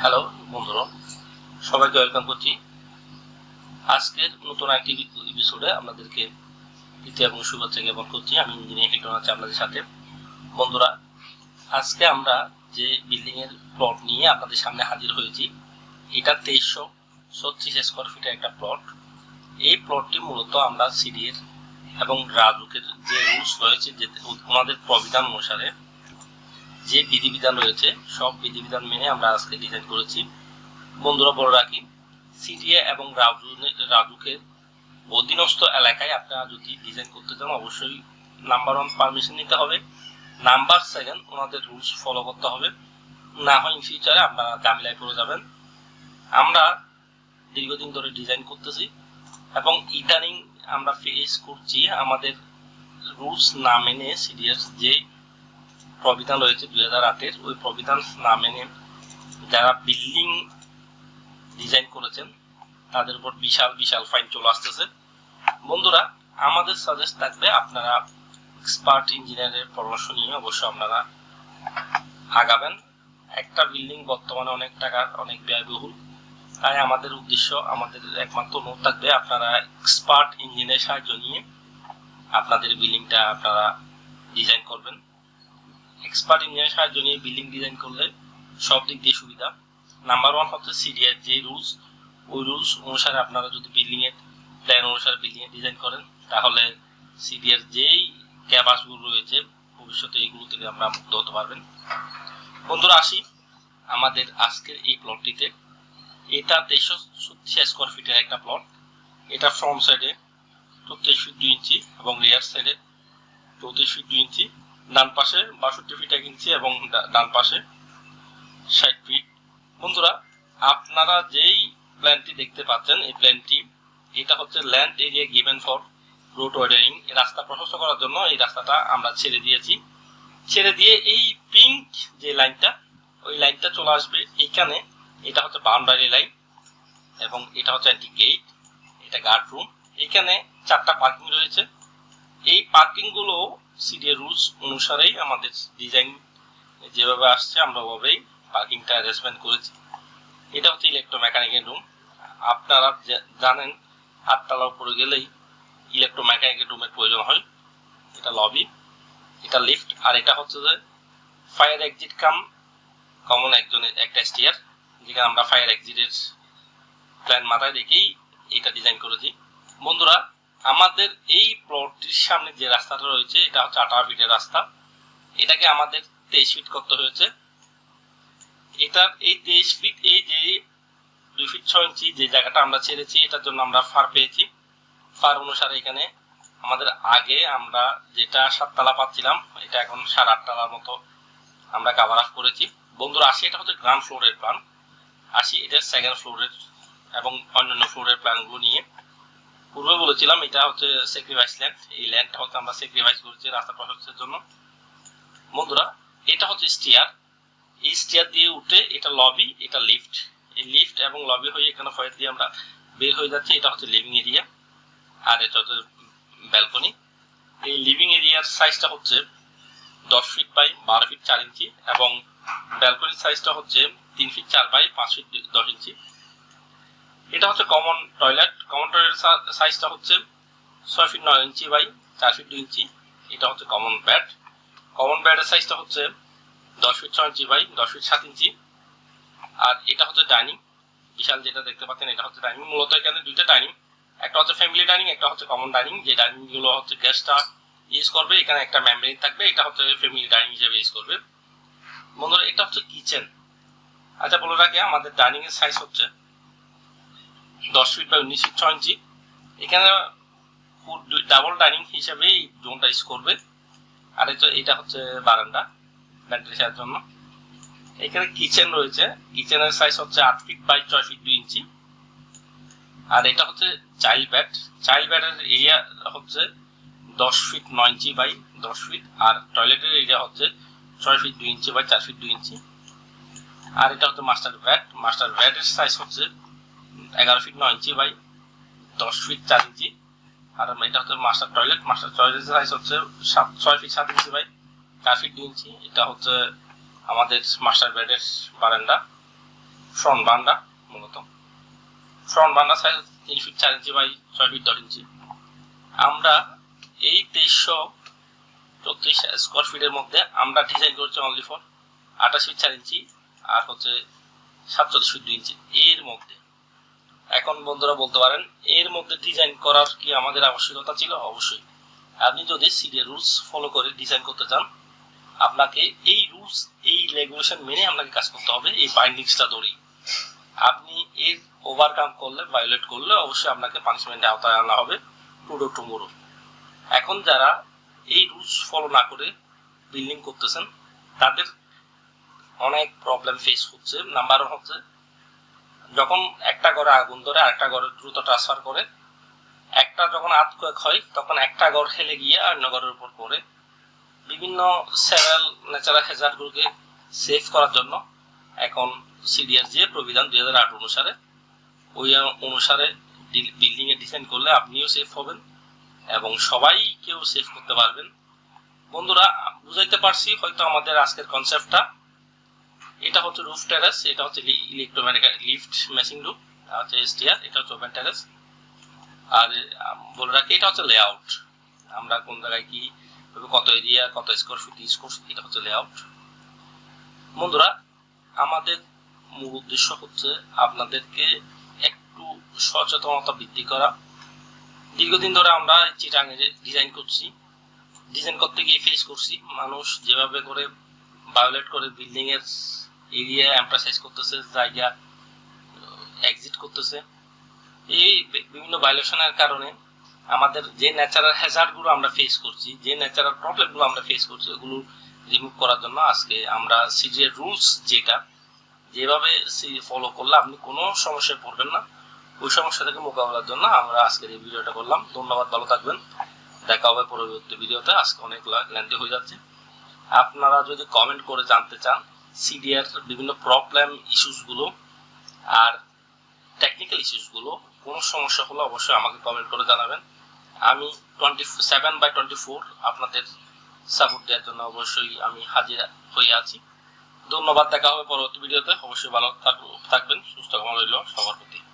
Hello বন্ধুরা, সবাইকে welcome করছি। আজকের নতুন একটি এপিসোডে আপনাদেরকে প্রীতি এবং শুভেচ্ছা জ্ঞাপন করছি। আমি ইঞ্জিনিয়ার হিটন আছি আপনাদের সাথে। বন্ধুরা, আজকে আমরা যে বিল্ডিং এর প্লট নিয়ে আপনাদের সামনে হাজির হয়েছি, এটা 2336 স্কয়ার ফিটের একটা প্লট। এই প্লটটি মূলত আমরা সিডিএর এবং রাজুকের যে রুলস রয়েছে, যে ওনাদের প্রবিধান অনুসারে যে বিধিবিধান রয়েছে, সব বিধিবিধান মেনে আমরা আজকে ডিজাইন করেছি। বন্ধুরা, বলে রাখি, সিডিএ এবং রাজুকের অধীনস্থ এলাকায় আপনারা যদি ডিজাইন করতে চান, অবশ্যই নাম্বার 1 পারমিশন নিতে হবে, নাম্বার 2 ওনাদের রুলস ফলো করতে হবে, না হয় ইন ফিউচারে আপনারা ঝামেলায় পড়ে যাবেন। আমরা দীর্ঘদিন ধরে ডিজাইন করতেছি এবং ইদানিং আমরা ফেস করছি আমাদের রুলস না মেনে সিডিএর যে প্রবিধান রয়েছে 2008-এর, ওই প্রবিধান না মেনে যারা বিল্ডিং ডিজাইন করেছেন তাদের উপর বিশাল বিশাল ফাইন চলে আসতেছে। বন্ধুরা, আমাদের সাজেস্ট থাকবে আপনারা এক্সপার্ট ইঞ্জিনিয়ারের পরামর্শ নিয়ে অবশ্যই আপনারা আগাবেন। একটা বিল্ডিং বর্তমানে অনেক টাকার, অনেক ব্যয়বহুল, তাই আমাদের উদ্দেশ্য, আমাদের একমাত্র নোট থাকবে আপনারা এক্সপার্ট ইঞ্জিনিয়ারের সাহায্য নিয়ে আপনাদের বিল্ডিংটা আপনারা ডিজাইন করবেন। এক্সপার্ট ইঞ্জিনিয়ারের সাহায্য নিয়ে বিল্ডিং ডিজাইন করলে সব দিক দিয়ে সুবিধা। নাম্বার 1 হচ্ছে সিডিএর যে রুলস, ওই রুলস অনুসারে আপনারা যদি বিল্ডিং এর প্ল্যান অনুসারে বিল্ডিং এর ডিজাইন করেন, তাহলে সিডিএর যেই ক্যাপাসগুলো রয়েছে ভবিষ্যতে এইগুলো থেকে আমরা মুক্ত হতে পারবেন। বন্ধুরা, আসি আমাদের আজকের এই প্লটটিতে। এটা 2336 স্কয়ার ফিটের একটা প্লট। এটা ফ্রন্ট সাইডে 33 ফিট 2 ইঞ্চি এবং রিয়ার সাইডে 34 ফিট 2 ইঞ্চি, ডান পাশে 62 ফিট 1 ইঞ্চি এবং ডান পাশে 60 ফিট। বন্ধুরা, আপনারা যেই প্ল্যানটি দেখতে পাচ্ছেন, এই প্ল্যানটি, এটা হচ্ছে land area given for road widening. এই রাস্তা প্রশস্ত করার জন্য এই রাস্তাটা আমরা ছেড়ে দিয়েছি। ছেড়ে দিয়ে এই পিঙ্ক যে লাইনটা, ওই লাইনটা চলে আসবে এইখানে। এটা হচ্ছে বাউন্ডারি লাইন এবং এটা হচ্ছে এন্ট্রি গেট, এটা গার্ড রুম। এখানে 4টা পার্কিং রয়েছে। এই পার্কিং গুলো সিডিএ রুলস অনুসারেই আমাদের ডিজাইন যেভাবে আসছে আমরা ওভাবেই পার্কিংটা অ্যারেঞ্জমেন্ট করেছি। এটা হচ্ছে ইলেকট্রোমেকানিক্যাল রুম। আপনারা জানেন 8 তলার উপরে গেলেই ইলেকট্রোমেকানিক্যাল রুমের প্রয়োজন হয়। এটা লবি, এটা লিফট, আর এটা হচ্ছে যে ফায়ার এক্সিট কাম কমন একটা স্টেয়ার, যেখানে আমরা ফায়ার এক্সিটের প্ল্যান মাথায় রেখেই এটা ডিজাইন করেছি। বন্ধুরা, আমাদের এই প্লটটির সামনে যে রাস্তাটা রয়েছে, এটা হচ্ছে 18 ফিটের রাস্তা। এটাকে আমাদের 23 ফিট করতে হয়েছে। এটার এই 23 ফিট, এই যে 2 ফিট 6 ইঞ্চি যে জায়গাটা আমরা ছেড়েছি, এটার জন্য আমরা ফার পেয়েছি। ফার অনুসারে এখানে আমাদের আগে আমরা যেটা 7 তলা পাচ্ছিলাম, এটা এখন 8.5 তলার মতো আমরা কভার আপ করেছি। বন্ধুরা, আসি এটা হচ্ছে গ্রাউন্ড ফ্লোরের প্ল্যান। আসি এটা সেকেন্ড ফ্লোরের এবং অন্যান্য ফ্লোরের প্ল্যানগুলো নিয়ে। পূর্বে বলেছিলাম এটা হচ্ছে স্যাক্রিফাইস ল্যান্ড। এই ল্যান্ডটা হচ্ছে আমরা স্যাক্রিফাইস করেছি রাস্তা প্রশস্তের জন্য। বন্ধুরা, এটা হচ্ছে স্টেয়ার। এই স্টেয়ার দিয়ে উঠে এটা লবি, এটা লিফট। এই লিফট এবং লবি হয়ে এখানে ফায়ার দিয়ে আমরা বের হয়ে যাচ্ছি। এটা হচ্ছে লিভিং এরিয়া আর এটা হচ্ছে ব্যালকনি। এই লিভিং এরিয়ার সাইজটা হচ্ছে 10 ফিট বাই 12 ফিট 4 ইঞ্চি এবং ব্যালকনির সাইজটা হচ্ছে 3 ফিট 4 বাই 5 ফিট 10 ইঞ্চি। এটা হচ্ছে কমন টয়লেট। কমন টয়লেট সাইজটা হচ্ছে 6 ফিট 9 ইঞ্চি বাই 4 ফিট 2 ইঞ্চি। এটা হচ্ছে কমন বেড। কমন বেডের সাইজটা হচ্ছে 10 ফিট 6 ইঞ্চি বাই 10 ফিট 7 ইঞ্চি। আর এটা হচ্ছে ডাইনিং, বিশাল যেটা দেখতে পাচ্ছেন, এটা হচ্ছে ডাইনিং। মূলত এখানে দুইটা ডাইনিং, একটা হচ্ছে ফ্যামিলি ডাইনিং, একটা হচ্ছে কমন ডাইনিং। যে ডাইনিং গুলো হচ্ছে গেস্টরা ইউজ করবে, এখানে একটা মেমব্রেন থাকবে, এটা হচ্ছে ফ্যামিলি ডাইনিং হিসেবে ইউজ করবে। বন্ধুরা, এটা হচ্ছে কিচেন। আচ্ছা, বলে রাখি আমাদের ডাইনিং এর সাইজ হচ্ছে 10 ফিট বাই 19 ফিট 6 ইঞ্চি। এখানে ডাবল ডাইনিং হিসেবে এই জোনটা ইউজ করবে। আর এটা হচ্ছে বারান্দা ভেন্টিলেশনের জন্য। এখানে কিচেন রয়েছে। কিচেনের সাইজ হচ্ছে 8 ফিট বাই 6 ফিট 2 ইঞ্চি। আর এটা হচ্ছে চাইল্ড বেড। চাইল্ড বেডের এরিয়া হচ্ছে 10 ফিট 9 ইঞ্চি বাই 10 ফিট। আর টয়লেটের এরিয়া হচ্ছে 6 ফিট 2 ইঞ্চি বাই 4 ফিট 2 ইঞ্চি। আর এটা হচ্ছে মাস্টার বেড। মাস্টার বেডের সাইজ হচ্ছে 11 fit 9 inch by 10 fit 4 inch. আর এটা হচ্ছে মাস্টার টয়লেট। মাস্টার টয়লেটের সাইজ হচ্ছে 6 ফিট 7 ইঞ্চি বাই 4 ফিট 2 ইঞ্চি। এটা হচ্ছে আমাদের মাস্টার বেডের বারান্দা। ফ্রন্ট বারান্দা। মূলত ফ্রন্ট বারান্দা size 3 feet 4 inch by 6 feet 10 inch. আমরা এই 2334 স্কোয়ার ফিটের মধ্যে আমরা ডিজাইন করছি অনলি ফর 28 ফিট 4 ইঞ্চি আর হচ্ছে 47 ফিট 2 ইঞ্চি এর মধ্যে। এখন বন্ধুরা বলতে পারেন এর মধ্যে ডিজাইন করার কি আমাদের আবশ্যকতা ছিল? অবশ্যই। আপনি যদি সিডিএ রুলস ফলো করে ডিজাইন করতে চান, আপনাকে এই রুলস এই রেগুলেশন মেনে আপনাকে কাজ করতে হবে। এই বাইন্ডিংসটা ধরেই আপনি এর ওভারকাম করলে, ভায়োলেট করলে অবশ্যই আপনাকে পানিশমেন্টের আওতায় আনা হবে টুডো টুমোরো। এখন যারা এই রুলস ফলো না করে বিল্ডিং করতেছেন তাদের অনেক প্রবলেম ফেস হচ্ছে। নাম্বার 1 হচ্ছে যখন একটা ঘরে আগুন ধরে আরেকটা ঘরে দ্রুত ট্রান্সফার করে, একটা যখন আর্থকোয়েক হয় তখন একটা ঘর হেলে গিয়ে অন্য ঘরের উপর পড়ে। বিভিন্ন সেভারাল ন্যাচারাল হ্যাজার্ডগুলোকে সেভ করার জন্য এখন সিডিএস যে প্রবিধান 2008 অনুসারে ওই অনুসারে বিল্ডিং এ ডিজাইন করলে আপনিও সেফ হবেন এবং সবাই কেউ সেভ করতে পারবেন। বন্ধুরা বুঝাইতে পারছি হয়তো আমাদের আজকের কনসেপ্টটা। এটা হচ্ছে রুফ টেরেস, এটা হচ্ছে ইলেকট্রোমেকানিক্যাল লিফট মেশিং রুফ, হচ্ছে এসটিআর, এটা হচ্ছে ওপেন টেরেস। আর বলে রাখি এটা হচ্ছে লেআউট, আমরা কোন জায়গায় কি কত এরিয়া কত স্কোয়ার ফিট ইউজ করছি, এটা হচ্ছে লেআউট। বন্ধুরা আমাদের মূল উদ্দেশ্য হচ্ছে আপনাদেরকে একটু সচেতনতা বৃদ্ধি করা। দীর্ঘদিন ধরে আমরা চিটাঙে ডিজাইন করছি, ডিজাইন করতে গিয়ে ফেস করছি মানুষ যেভাবে করে ভায়োলেট করে বিল্ডিং এর এরিয়া এমপ্রেসাইজ করতেছে, জায়গা এক্সিট করতেছে। এই বিভিন্ন ভায়োলেশনের কারণে আমাদের যে ন্যাচারাল হ্যাজার্ড গুলো আমরা ফেস করছি, যে ন্যাচারাল প্রবলেম গুলো আমরা ফেস করছি, ওগুলো রিমুভ করার জন্য আজকে আমরা সিডিএ রুলস যেটা যেভাবে ফলো করলে আপনি কোনো সমস্যায় পড়বেন না, ওই সমস্যা থেকে মোকাবেলার জন্য আমরা আজকের এই ভিডিওটা করলাম। ধন্যবাদ, ভালো থাকবেন, দেখা হবে পরবর্তী ভিডিওতে। আজকে অনেক লেন্থি হয়ে যাচ্ছে। আপনারা যদি কমেন্ট করে জানতে চান সিডিএর বিভিন্ন প্রবলেম ইস্যুস গুলো আর টেকনিক্যাল ইস্যুস গুলো, কোনো সমস্যা হলে অবশ্যই আমাকে কমেন্ট করে জানাবেন। আমি 27/24 আপনাদের সাপোর্ট দেওয়ার জন্য অবশ্যই আমি হাজির হয়ে আছি। ধন্যবাদ, দেখা হবে পরবর্তী ভিডিওতে। অবশ্যই ভালো থাকবেন, সুস্থ কামনা রইল সবার প্রতি।